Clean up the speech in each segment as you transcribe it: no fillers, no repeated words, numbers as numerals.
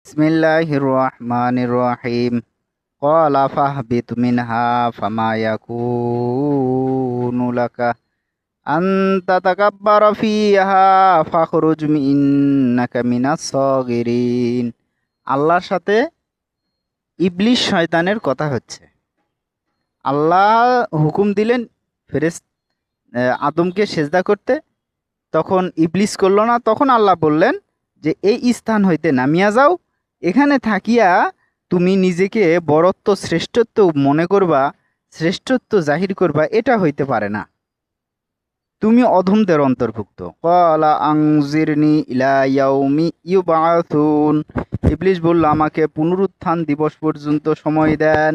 বিসমিল্লাহির রহমানির রহিম। ক্বালা ফাহবিত মিনহা ফামা ইয়াকুনু লাকা আন তাতাকাব্বারা ফিহা ফাখরুজ ইন্নাকা মিনাস সাগিরিন। আল্লাহর সাথে ইবলিস শয়তানের কথা হচ্ছে। আল্লাহ হুকুম দিলেন আদমকে সেজদা করতে, তখন ইবলিস করল না। তখন আল্লাহ বললেন যে এই স্থান হইতে নামিয়া যাও, এখানে থাকিয়া তুমি নিজেকে বড়ত্ব শ্রেষ্ঠত্ব মনে করবা, শ্রেষ্ঠত্ব জাহির করবা, এটা হইতে পারে না, তুমি অধমদের অন্তর্ভুক্ত। ক্বালা আনজিরনি ইলা ইয়াউমি ইউবআসুন। ইবলিস বলল, আমাকে পুনরুত্থান দিবস পর্যন্ত সময় দেন।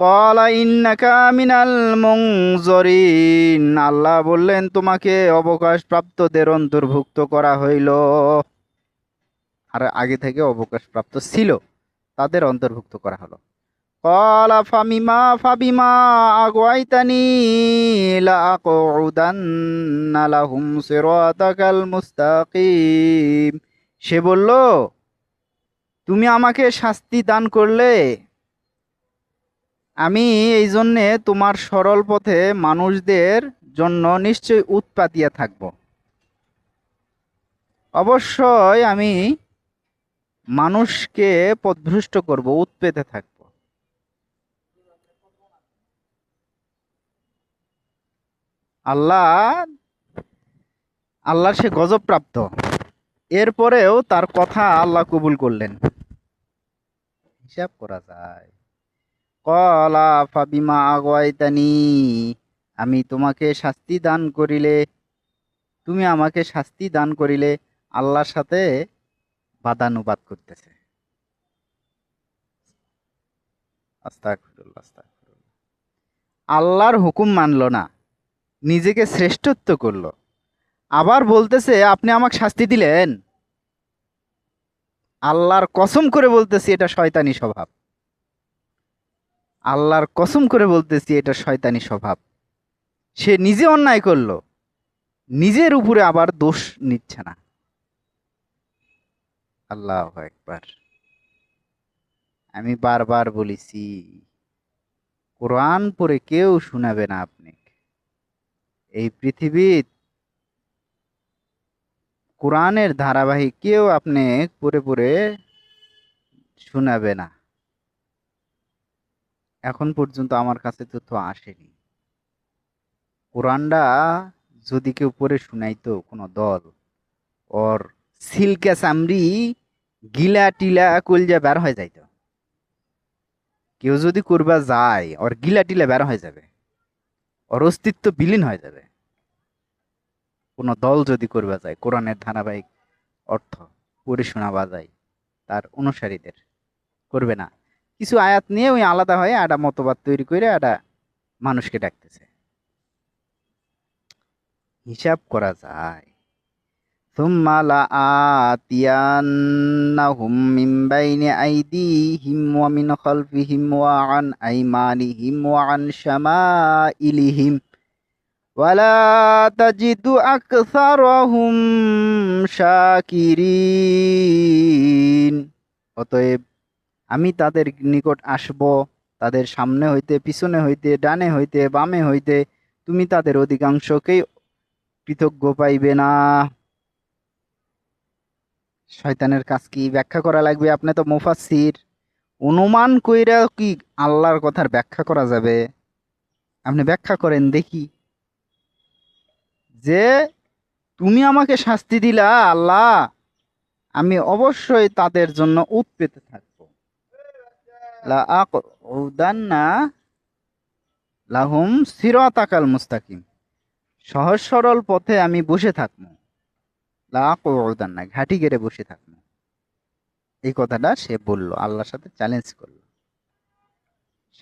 ক্বালা ইন্নাকা মিনাল মুনজরিন। আল্লাহ বললেন, তোমাকে অবকাশ প্রাপ্তদের অন্তর্ভুক্ত করা হইল। আর আগে থেকে অবকাশ প্রাপ্ত ছিল, তাদের অন্তর্ভুক্ত করা হলো। ক্বালা ফাবিমা আগওয়াইতানি লাআকউদান্না লাহুম সিরাতাকাল মুস্তাকিম। সে বলল, তুমি আমাকে শাস্তি দান করলে, আমি এই জন্যে তোমার সরল পথে মানুষদের জন্য নিশ্চয়ই উৎপাতিয়া থাকব। অবশ্যই আমি মানুষকে পথভ্রষ্ট করব, উৎপেতে থাকব। আল্লাহ আল্লাহর সে গজব প্রাপ্ত, এরপরেও তার কথা আল্লাহ কবুল করলেন। হিসাব করা যায়। ক্বালা ফাবিমা আগওয়াইতানি। আমি তোমাকে শাস্তি দান করিলে, তুমি আমাকে শাস্তি দান করিলে। আল্লাহর সাথে বাদানুবাদ করতেছে। আস্তাগফিরুল্লাহ, আস্তাগফিরুল্লাহ। আল্লাহর হুকুম মানলো না, নিজেকে শ্রেষ্ঠত্ব করলো, আবার বলতেছে আপনি আমাকে শাস্তি দিলেন। আল্লাহর কসম করে বলতেছি এটা শয়তানি স্বভাব। আল্লাহর কসম করে বলতেছি এটা শয়তানি স্বভাব। সে নিজে অন্যায় করলো, নিজের উপরে আবার দোষ নিচ্ছে না। আল্লাহু আকবার। আমি বারবার বলেছি, কোরআন পড়ে কেউ শোনাবে না আপনি। এই পৃথিবীর কোরআনের ধারাবাহিক কেউ আপনি পড়ে পড়ে শোনাবে না। এখন পর্যন্ত আমার কাছে তথ্য আসেনি। কোরআনটা যদি কেউ পড়ে শুনাইতো কোনো দল, ওর সিলকে চামড়ি গিলা টিলা কলজা বের হয়ে যাইতো। কেউ যদি করবা যায়, ওর গিলা টিলা বের হয়ে যাবে, ওর অস্তিত্ব বিলীন হয়ে যাবে। কোনো দল যদি করবা যায়, কোরআনের ধারাবাহিক অর্থ পড়ে শোনাবা যায় তার অনুসারীদের, করবে না। কিছু আয়াত নিয়ে ওই আলাদা হয়ে একটা মতবাদ তৈরি করে একটা মানুষকে ডাকতেছে। হিসাব করা যায়। সুম্মা লাআতিয়ান্নাহুম মিন বাইনি আইদিহিম ওয়া মিন খালফিহিম ওয়া আন আইমানিহিম ওয়া আন শামাইলিহিম ওয়ালা তাজিদু আকসারহুম শাকিরিন। অতএব আমি তাদের নিকট আসব, তাদের সামনে হইতে, পিছনে হইতে, ডানে হইতে, বামে হইতে, তুমি তাদের অধিকাংশকেই কৃতজ্ঞ পাইবে না। শয়তানের কাজ কি ব্যাখ্যা করা লাগবে? আপনি তো মুফাসসির, অনুমান কইরা কি আল্লাহর কথার ব্যাখ্যা করা যাবে? আপনি ব্যাখ্যা করেন দেখি। যে তুমি আমাকে শাস্তি দিলা আল্লাহ, আমি অবশ্যই তাদের জন্য উৎপেতে থাকবো। লা আকুদান্না লাহুম সিরাতাকাল মুস্তাকিম। সহজ সরল পথে আমি বসে থাকবো। লা আকুদান্না ঘাটি গেড়ে বসে থাকবো। এই কথাটা সে বলল, আল্লাহর সাথে চ্যালেঞ্জ করলো।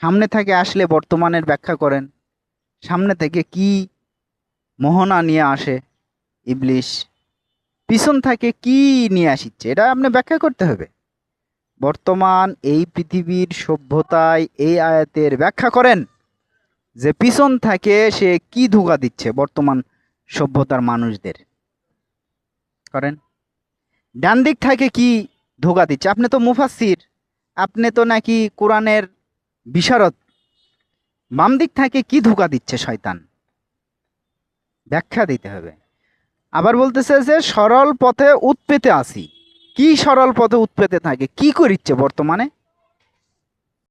সামনে থেকে আসলে বর্তমানের ব্যাখ্যা করেন। সামনে থেকে কি মোহনা নিয়ে আসে ইবলিশ, পিছন থেকে কি নিয়ে আসিচ্ছে, এটা আপনি ব্যাখ্যা করতে হবে। বর্তমান এই পৃথিবীর সভ্যতায় এই আয়াতের ব্যাখ্যা করেন যে পিছন থেকে সে কি ধোঁকা দিচ্ছে বর্তমান সভ্যতার মানুষদের। করেন। ডান দিক থেকে কি ধোঁকা দিচ্ছে। আপনি তো মুফাসসির, আপনি তো নাকি কোরআনের বিশারদ। বাম দিক থেকে কি ধোঁকা দিচ্ছে শয়তান? ব্যাখ্যা দিতে হবে। আবার বলতেছে যে সরল পথে উৎপেতে আসি। কি সরল পথে উৎপেতে থাকে? কি করিচ্ছে বর্তমানে?